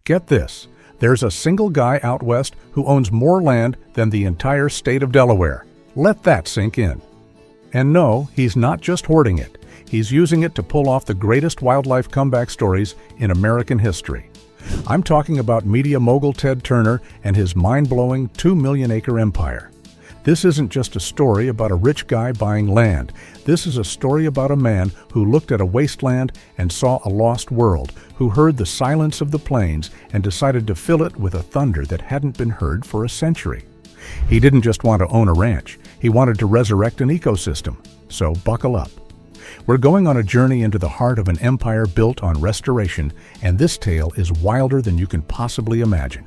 Get this, there's a single guy out west who owns more land than the entire state of Delaware. Let that sink in. And no, he's not just hoarding it. He's using it to pull off the greatest wildlife comeback stories in American history. I'm talking about media mogul Ted Turner and his mind-blowing 2-million-acre empire. This isn't just a story about a rich guy buying land. This is a story about a man who looked at a wasteland and saw a lost world, who heard the silence of the plains and decided to fill it with a thunder that hadn't been heard for a century. He didn't just want to own a ranch. He wanted to resurrect an ecosystem. So buckle up. We're going on a journey into the heart of an empire built on restoration, and this tale is wilder than you can possibly imagine.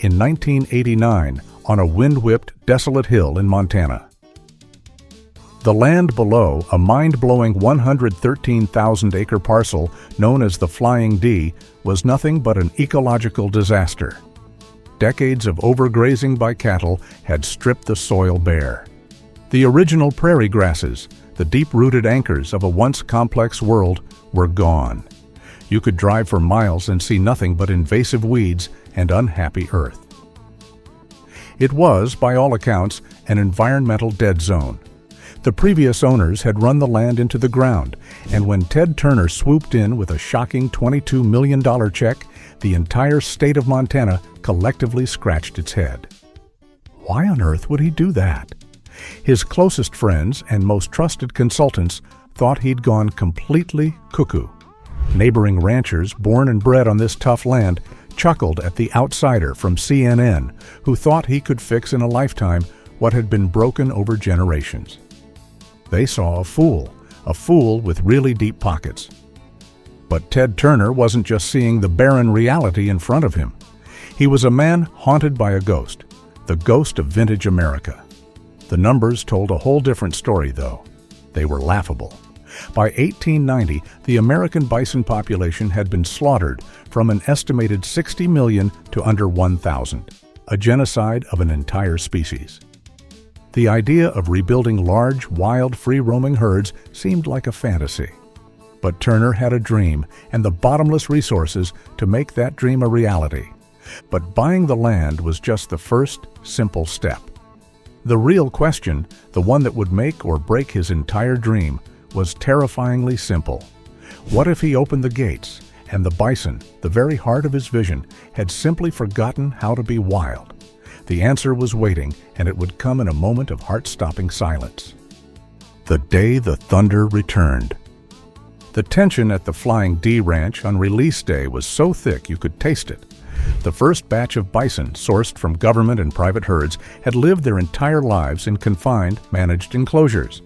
In 1989, on a wind-whipped, desolate hill in Montana. The land below, a mind-blowing 113,000-acre parcel known as the Flying D, was nothing but an ecological disaster. Decades of overgrazing by cattle had stripped the soil bare. The original prairie grasses, the deep-rooted anchors of a once complex world, were gone. You could drive for miles and see nothing but invasive weeds and unhappy earth. It was, by all accounts, an environmental dead zone. The previous owners had run the land into the ground, and when Ted Turner swooped in with a shocking $22 million check, the entire state of Montana collectively scratched its head. Why on earth would he do that? His closest friends and most trusted consultants thought he'd gone completely cuckoo. Neighboring ranchers born and bred on this tough land chuckled at the outsider from CNN who thought he could fix in a lifetime what had been broken over generations. They saw a fool with really deep pockets. But Ted Turner wasn't just seeing the barren reality in front of him. He was a man haunted by a ghost, the ghost of vintage America. The numbers told a whole different story, though. They were laughable. By 1890, the American bison population had been slaughtered from an estimated 60 million to under 1,000, a genocide of an entire species. The idea of rebuilding large, wild, free-roaming herds seemed like a fantasy. But Turner had a dream and the bottomless resources to make that dream a reality. But buying the land was just the first, simple step. The real question, the one that would make or break his entire dream, was terrifyingly simple. What if he opened the gates, and the bison, the very heart of his vision, had simply forgotten how to be wild? The answer was waiting, and it would come in a moment of heart-stopping silence. The day the thunder returned. The tension at the Flying D Ranch on release day was so thick you could taste it. The first batch of bison, sourced from government and private herds, had lived their entire lives in confined, managed enclosures.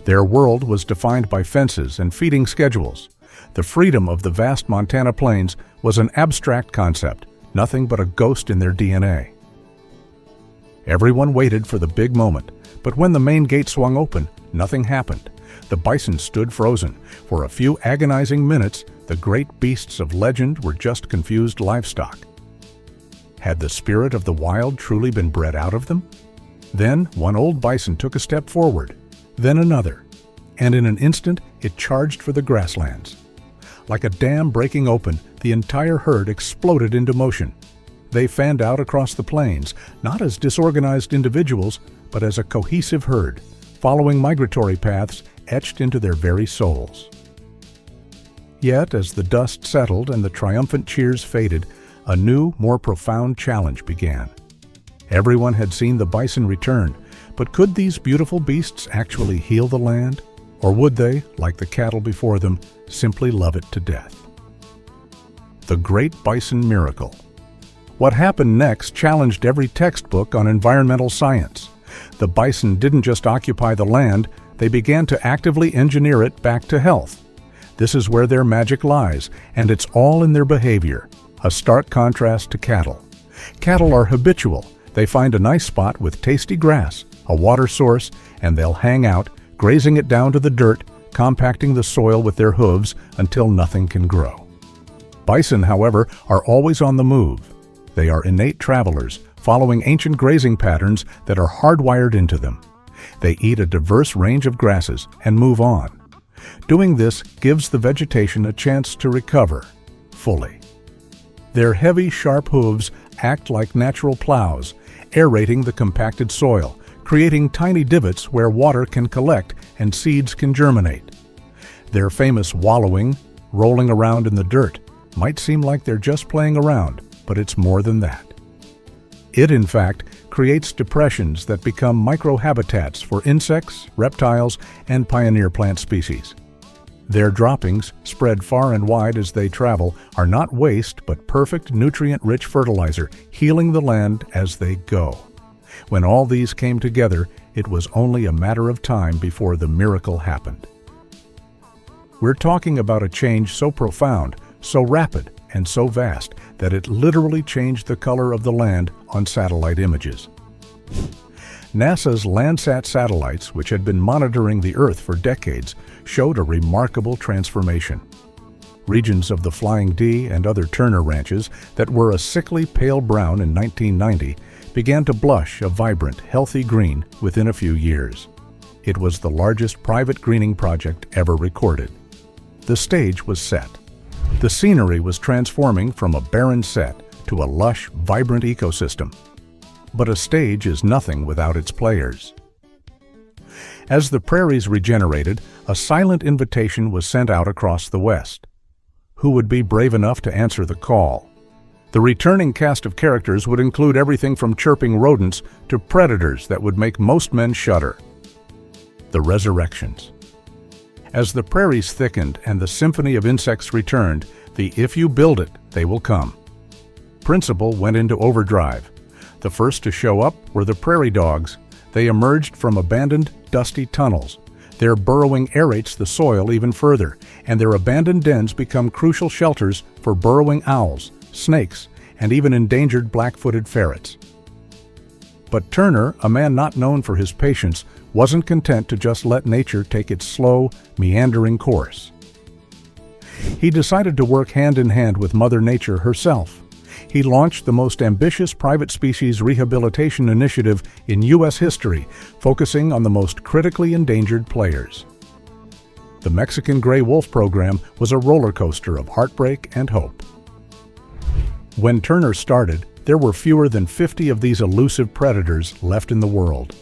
Their world was defined by fences and feeding schedules. The freedom of the vast Montana plains was an abstract concept, nothing but a ghost in their DNA. Everyone waited for the big moment, but when the main gate swung open, nothing happened. The bison stood frozen. For a few agonizing minutes, the great beasts of legend were just confused livestock. Had the spirit of the wild truly been bred out of them? Then one old bison took a step forward, then another, and in an instant it charged for the grasslands. Like a dam breaking open, the entire herd exploded into motion. They fanned out across the plains, not as disorganized individuals, but as a cohesive herd, following migratory paths etched into their very souls. Yet, as the dust settled and the triumphant cheers faded, a new, more profound challenge began. Everyone had seen the bison return, but could these beautiful beasts actually heal the land? Or would they, like the cattle before them, simply love it to death? The Great Bison Miracle. What happened next challenged every textbook on environmental science. The bison didn't just occupy the land, they began to actively engineer it back to health. This is where their magic lies, and it's all in their behavior, a stark contrast to cattle. Cattle are habitual. They find a nice spot with tasty grass, a water source, and they'll hang out, grazing it down to the dirt, compacting the soil with their hooves until nothing can grow. Bison, however, are always on the move. They are innate travelers, following ancient grazing patterns that are hardwired into them. They eat a diverse range of grasses and move on. Doing this gives the vegetation a chance to recover fully. Their heavy, sharp hooves act like natural plows, aerating the compacted soil, creating tiny divots where water can collect and seeds can germinate. Their famous wallowing, rolling around in the dirt, might seem like they're just playing around, but it's more than that. It, in fact, creates depressions that become microhabitats for insects, reptiles, and pioneer plant species. Their droppings, spread far and wide as they travel, are not waste but perfect nutrient-rich fertilizer, healing the land as they go. When all these came together, it was only a matter of time before the miracle happened. We're talking about a change so profound, so rapid, and so vast that it literally changed the color of the land on satellite images. NASA's Landsat satellites, which had been monitoring the Earth for decades, showed a remarkable transformation. Regions of the Flying D and other Turner ranches that were a sickly pale brown in 1990 began to blush a vibrant, healthy green within a few years. It was the largest private greening project ever recorded. The stage was set. The scenery was transforming from a barren set to a lush, vibrant ecosystem. But a stage is nothing without its players. As the prairies regenerated, a silent invitation was sent out across the West. Who would be brave enough to answer the call? The returning cast of characters would include everything from chirping rodents to predators that would make most men shudder. The resurrections. As the prairies thickened and the symphony of insects returned, the "if you build it, they will come" principle went into overdrive. The first to show up were the prairie dogs. They emerged from abandoned, dusty tunnels. Their burrowing aerates the soil even further, and their abandoned dens become crucial shelters for burrowing owls, snakes, and even endangered black-footed ferrets. But Turner, a man not known for his patience, wasn't content to just let nature take its slow, meandering course. He decided to work hand in hand with Mother Nature herself. He launched the most ambitious private species rehabilitation initiative in U.S. history, focusing on the most critically endangered players. The Mexican gray wolf program was a roller coaster of heartbreak and hope. When Turner started, there were fewer than 50 of these elusive predators left in the world.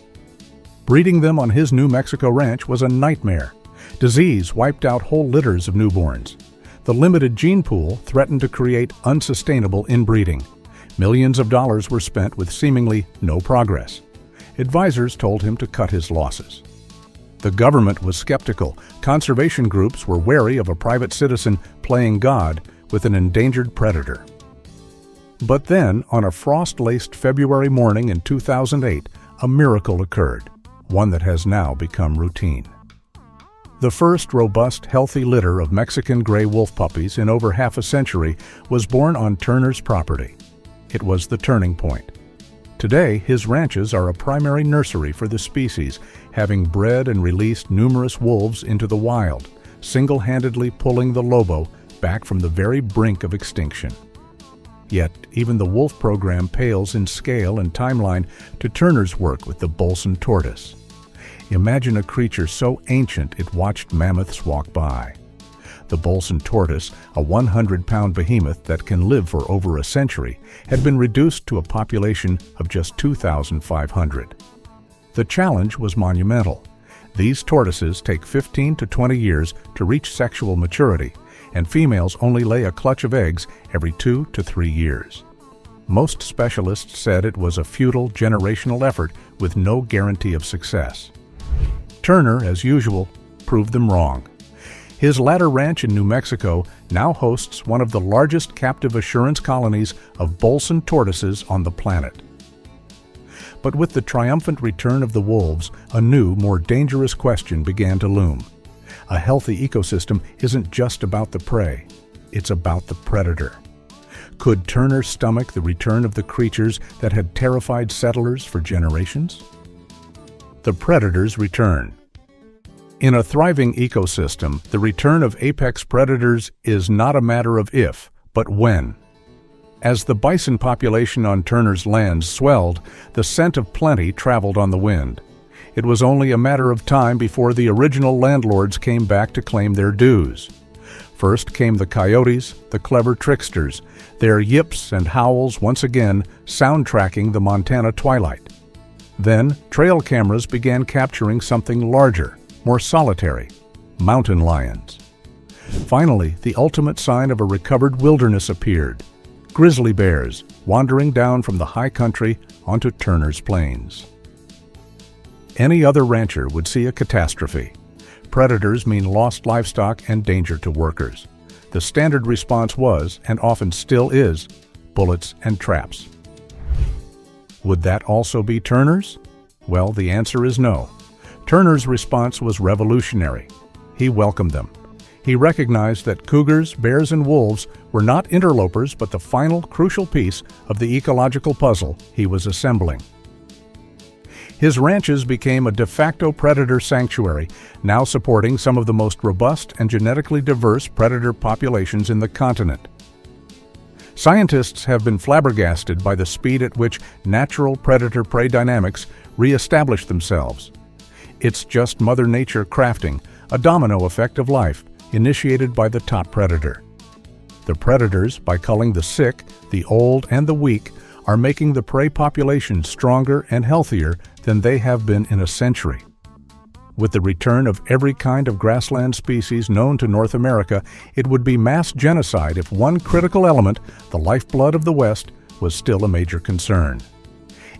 Breeding them on his New Mexico ranch was a nightmare. Disease wiped out whole litters of newborns. The limited gene pool threatened to create unsustainable inbreeding. Millions of dollars were spent with seemingly no progress. Advisors told him to cut his losses. The government was skeptical. Conservation groups were wary of a private citizen playing God with an endangered predator. But then, on a frost-laced February morning in 2008, a miracle occurred, one that has now become routine. The first robust, healthy litter of Mexican gray wolf puppies in over half a century was born on Turner's property. It was the turning point. Today, his ranches are a primary nursery for the species, having bred and released numerous wolves into the wild, single-handedly pulling the lobo back from the very brink of extinction. Yet, even the wolf program pales in scale and timeline to Turner's work with the Bolson tortoise. Imagine a creature so ancient it watched mammoths walk by. The Bolson tortoise, a 100-pound behemoth that can live for over a century, had been reduced to a population of just 2,500. The challenge was monumental. These tortoises take 15 to 20 years to reach sexual maturity, and females only lay a clutch of eggs every 2 to 3 years. Most specialists said it was a futile generational effort with no guarantee of success. Turner, as usual, proved them wrong. His latter ranch in New Mexico now hosts one of the largest captive assurance colonies of Bolson tortoises on the planet. But with the triumphant return of the wolves, a new, more dangerous question began to loom. A healthy ecosystem isn't just about the prey, it's about the predator. Could Turner stomach the return of the creatures that had terrified settlers for generations? The predators return. In a thriving ecosystem, the return of apex predators is not a matter of if, but when. As the bison population on Turner's lands swelled, the scent of plenty traveled on the wind. It was only a matter of time before the original landlords came back to claim their dues. First came the coyotes, the clever tricksters, their yips and howls once again soundtracking the Montana twilight. Then, trail cameras began capturing something larger, more solitary: mountain lions. Finally, the ultimate sign of a recovered wilderness appeared: grizzly bears wandering down from the high country onto Turner's Plains. Any other rancher would see a catastrophe. Predators mean lost livestock and danger to workers. The standard response was, and often still is, bullets and traps. Would that also be Turner's? Well, the answer is no. Turner's response was revolutionary. He welcomed them. He recognized that cougars, bears, and wolves were not interlopers but the final crucial piece of the ecological puzzle he was assembling. His ranches became a de facto predator sanctuary, now supporting some of the most robust and genetically diverse predator populations in the continent. Scientists have been flabbergasted by the speed at which natural predator-prey dynamics re-establish themselves. It's just Mother Nature crafting a domino effect of life, initiated by the top predator. The predators, by culling the sick, the old, and the weak, are making the prey population stronger and healthier than they have been in a century. With the return of every kind of grassland species known to North America, it would be mass genocide if one critical element, the lifeblood of the West, was still a major concern.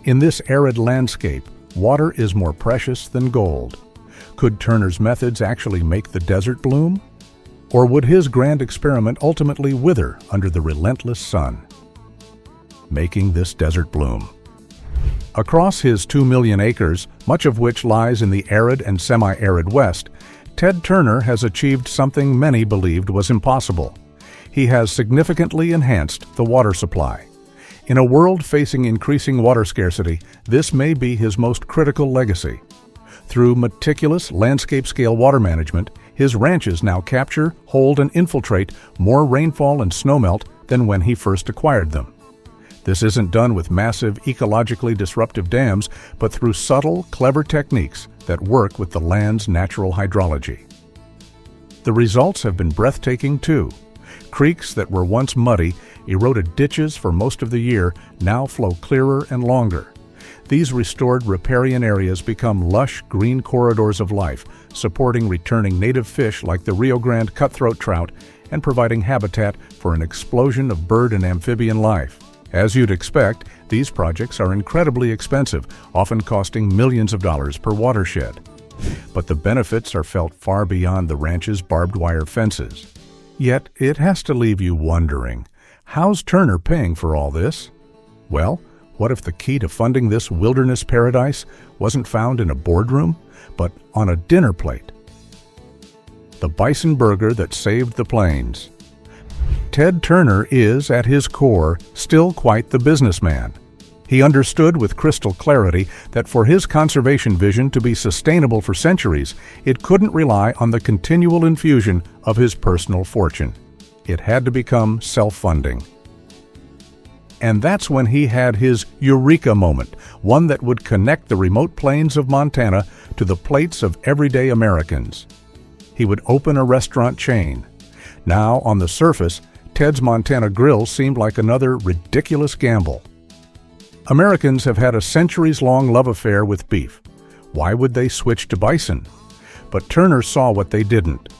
In this arid landscape, water is more precious than gold. Could Turner's methods actually make the desert bloom? Or would his grand experiment ultimately wither under the relentless sun? Making this desert bloom. Across his 2 million acres, much of which lies in the arid and semi-arid West, Ted Turner has achieved something many believed was impossible. He has significantly enhanced the water supply. In a world facing increasing water scarcity, this may be his most critical legacy. Through meticulous landscape-scale water management, his ranches now capture, hold, and infiltrate more rainfall and snowmelt than when he first acquired them. This isn't done with massive, ecologically disruptive dams, but through subtle, clever techniques that work with the land's natural hydrology. The results have been breathtaking too. Creeks that were once muddy, eroded ditches for most of the year, now flow clearer and longer. These restored riparian areas become lush green corridors of life, supporting returning native fish like the Rio Grande cutthroat trout and providing habitat for an explosion of bird and amphibian life. As you'd expect, these projects are incredibly expensive, often costing millions of dollars per watershed. But the benefits are felt far beyond the ranch's barbed wire fences. Yet, it has to leave you wondering, how's Turner paying for all this? Well, what if the key to funding this wilderness paradise wasn't found in a boardroom, but on a dinner plate? The bison burger that saved the plains. Ted Turner is, at his core, still quite the businessman. He understood with crystal clarity that for his conservation vision to be sustainable for centuries, it couldn't rely on the continual infusion of his personal fortune. It had to become self-funding. And that's when he had his eureka moment, one that would connect the remote plains of Montana to the plates of everyday Americans. He would open a restaurant chain. Now, on the surface, Ted's Montana Grill seemed like another ridiculous gamble. Americans have had a centuries-long love affair with beef. Why would they switch to bison? But Turner saw what they didn't.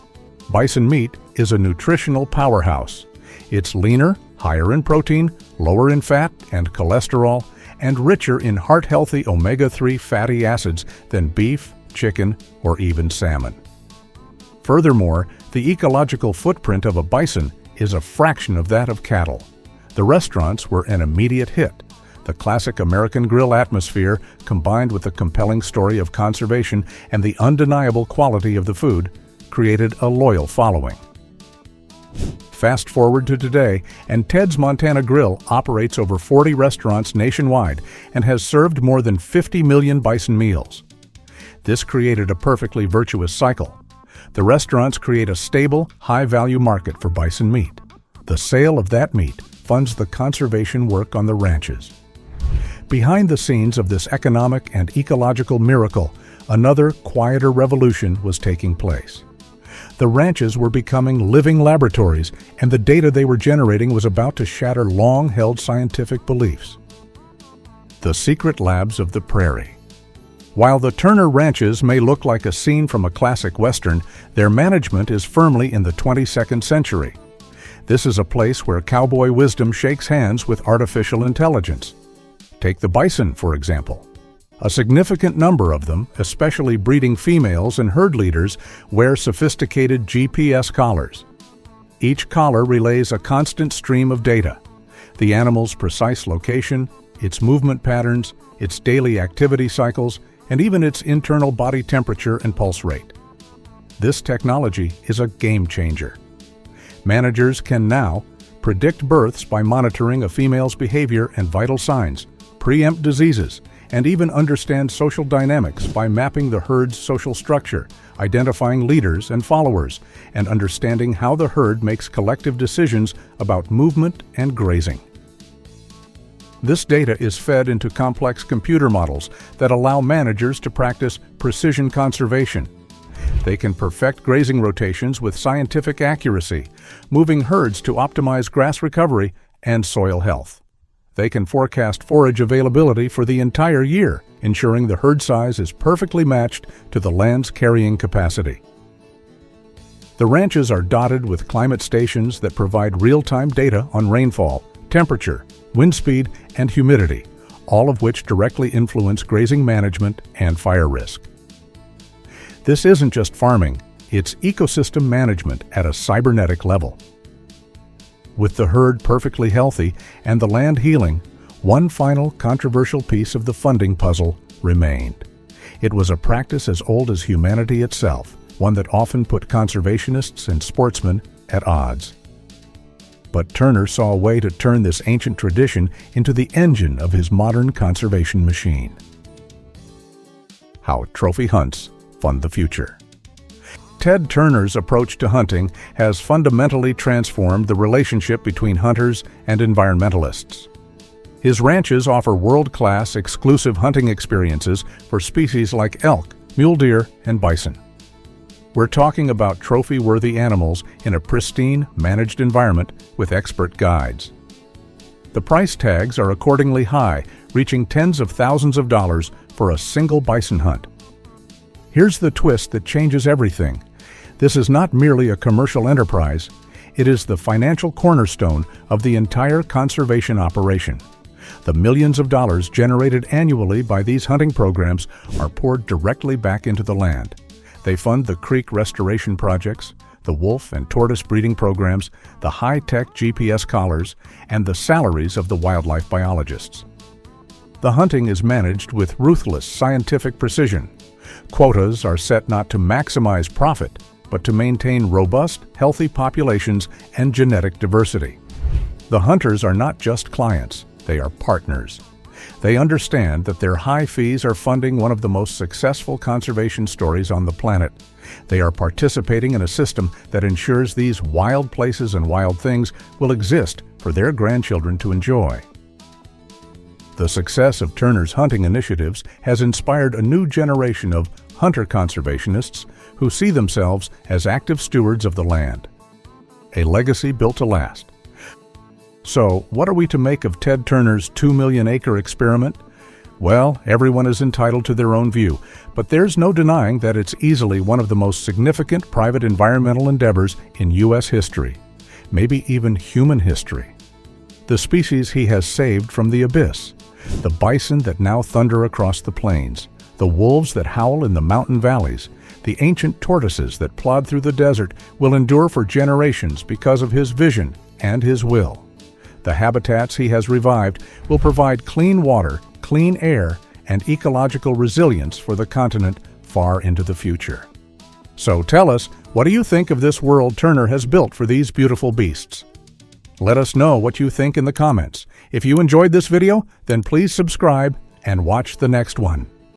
Bison meat is a nutritional powerhouse. It's leaner, higher in protein, lower in fat and cholesterol, and richer in heart-healthy omega-3 fatty acids than beef, chicken, or even salmon. Furthermore, the ecological footprint of a bison is a fraction of that of cattle. The restaurants were an immediate hit. The classic American grill atmosphere, combined with the compelling story of conservation and the undeniable quality of the food, created a loyal following. Fast forward to today, and Ted's Montana Grill operates over 40 restaurants nationwide and has served more than 50 million bison meals. This created a perfectly virtuous cycle. The restaurants create a stable, high-value market for bison meat. The sale of that meat funds the conservation work on the ranches. Behind the scenes of this economic and ecological miracle, another, quieter revolution was taking place. The ranches were becoming living laboratories, and the data they were generating was about to shatter long-held scientific beliefs. The secret labs of the prairie. While the Turner ranches may look like a scene from a classic Western, their management is firmly in the 22nd century. This is a place where cowboy wisdom shakes hands with artificial intelligence. Take the bison, for example. A significant number of them, especially breeding females and herd leaders, wear sophisticated GPS collars. Each collar relays a constant stream of data: the animal's precise location, its movement patterns, its daily activity cycles, and even its internal body temperature and pulse rate. This technology is a game changer. Managers can now predict births by monitoring a female's behavior and vital signs, preempt diseases, and even understand social dynamics by mapping the herd's social structure, identifying leaders and followers, and understanding how the herd makes collective decisions about movement and grazing. This data is fed into complex computer models that allow managers to practice precision conservation. They can perfect grazing rotations with scientific accuracy, moving herds to optimize grass recovery and soil health. They can forecast forage availability for the entire year, ensuring the herd size is perfectly matched to the land's carrying capacity. The ranches are dotted with climate stations that provide real-time data on rainfall, temperature, wind speed, and humidity, all of which directly influence grazing management and fire risk. This isn't just farming, it's ecosystem management at a cybernetic level. With the herd perfectly healthy and the land healing, one final controversial piece of the funding puzzle remained. It was a practice as old as humanity itself, one that often put conservationists and sportsmen at odds. But Turner saw a way to turn this ancient tradition into the engine of his modern conservation machine. How trophy hunts fund the future. Ted Turner's approach to hunting has fundamentally transformed the relationship between hunters and environmentalists. His ranches offer world-class exclusive hunting experiences for species like elk, mule deer, and bison. We're talking about trophy-worthy animals in a pristine, managed environment with expert guides. The price tags are accordingly high, reaching tens of thousands of dollars for a single bison hunt. Here's the twist that changes everything. This is not merely a commercial enterprise, it is the financial cornerstone of the entire conservation operation. The millions of dollars generated annually by these hunting programs are poured directly back into the land. They fund the creek restoration projects, the wolf and tortoise breeding programs, the high-tech GPS collars, and the salaries of the wildlife biologists. The hunting is managed with ruthless scientific precision. Quotas are set not to maximize profit, but to maintain robust, healthy populations and genetic diversity. The hunters are not just clients, they are partners. They understand that their high fees are funding one of the most successful conservation stories on the planet. They are participating in a system that ensures these wild places and wild things will exist for their grandchildren to enjoy. The success of Turner's hunting initiatives has inspired a new generation of hunter conservationists who see themselves as active stewards of the land. A legacy built to last. So, what are we to make of Ted Turner's 2 million acre experiment? Well, everyone is entitled to their own view, but there's no denying that it's easily one of the most significant private environmental endeavors in U.S. history, maybe even human history. The species he has saved from the abyss, the bison that now thunder across the plains, the wolves that howl in the mountain valleys, the ancient tortoises that plod through the desert will endure for generations because of his vision and his will. The habitats he has revived will provide clean water, clean air, and ecological resilience for the continent far into the future. So tell us, what do you think of this world Turner has built for these beautiful beasts? Let us know what you think in the comments. If you enjoyed this video, then please subscribe and watch the next one.